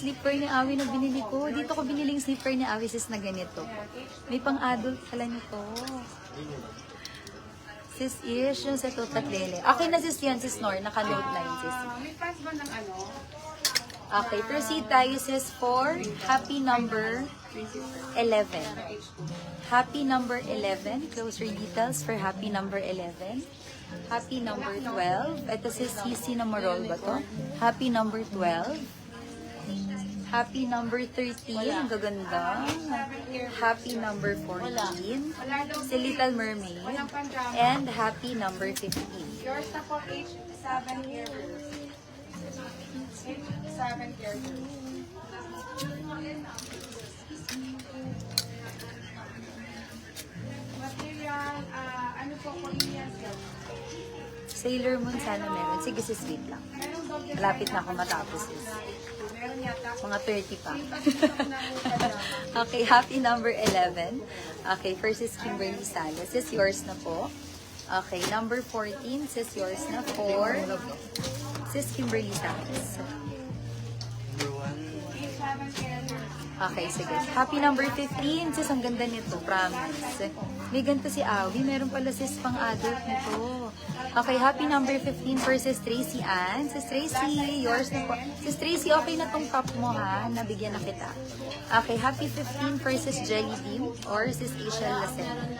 slipper ni Awi na binili ko. Dito ko binili yung slipper ni Awi sis na ganito. May pang-adult pala nito. Sis Ish, yung sa Tutatlele. Okay na sis yan, sis Nor. Naka-note line sis. May pass ba ng ano? Okay, proceed tayo sis for happy number 11. Happy number 11. Close your details for happy number 11. Happy number 12. Ito si CC na Marol ba to? Happy number 12. Happy number 13. Ang gaganda. Happy number 14. Si Little Mermaid. And happy number 15. Yours na po, H7 characters. H7 characters. Material, ano po, Korean silk. Sailor Moon sana meron. Sige sis, wait lang. Malapit na ako matapos sis. Meron yata. Mga 30 pa. Okay, happy number 11. Okay, first is Kimberly Salas. Sis, yours na po. Okay, number 14. Sis, yours na. 4. Sis, Kimberly Salas. H7 characters. Okay, sige. Happy number 15. Sis, ang ganda nito. Promise. May ganito si Awi. Meron pala sis pang-adult nito. Okay, happy number 15 for Sis Tracy Ann. Sis Tracy, yours na po. Sis Tracy, okay na tong top mo ha. Nabigyan na kita. Okay, happy 15 for Sis Jelly Bean or Sis Asian Lassen.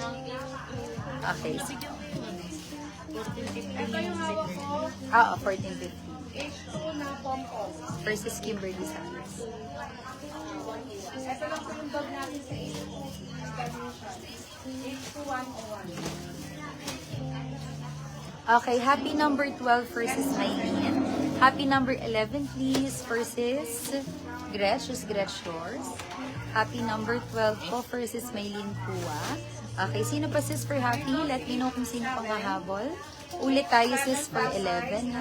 Okay. Ito yung hawak ko. 14-15. H2 na pom-pom. For Sis Kimberly Salas. Ito lang po yung dog natin sa H2. H2 101. Okay, happy number 12 for Sis Maylene. Happy number 11 please for Sis Gretch. Sis Gretch yours. Happy number 12 po for Sis Maylene Pua. Okay, sino pa sis for happy? Let me know kung sino pang hahabol. Ulit tayo sis for 11.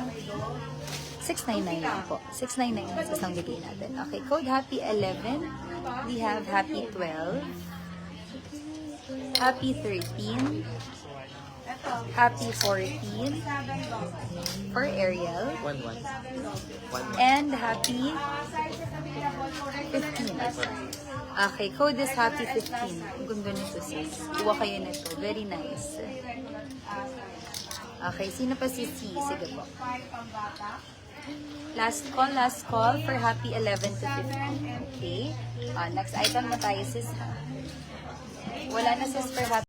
699 lang po. 699 lang sis ang bigay natin. Okay, code happy 11. We have happy 12. Happy 13. Happy 14 for Ariel. 1-1. And happy 15. Okay, code is happy 15. Ang ganda nito sis. Kuha kayo nito. Very nice. Okay, sino pa si C? Sige po. Last call for happy 11 to 15. Okay. Next item na tayo sis. Wala na sis for happy.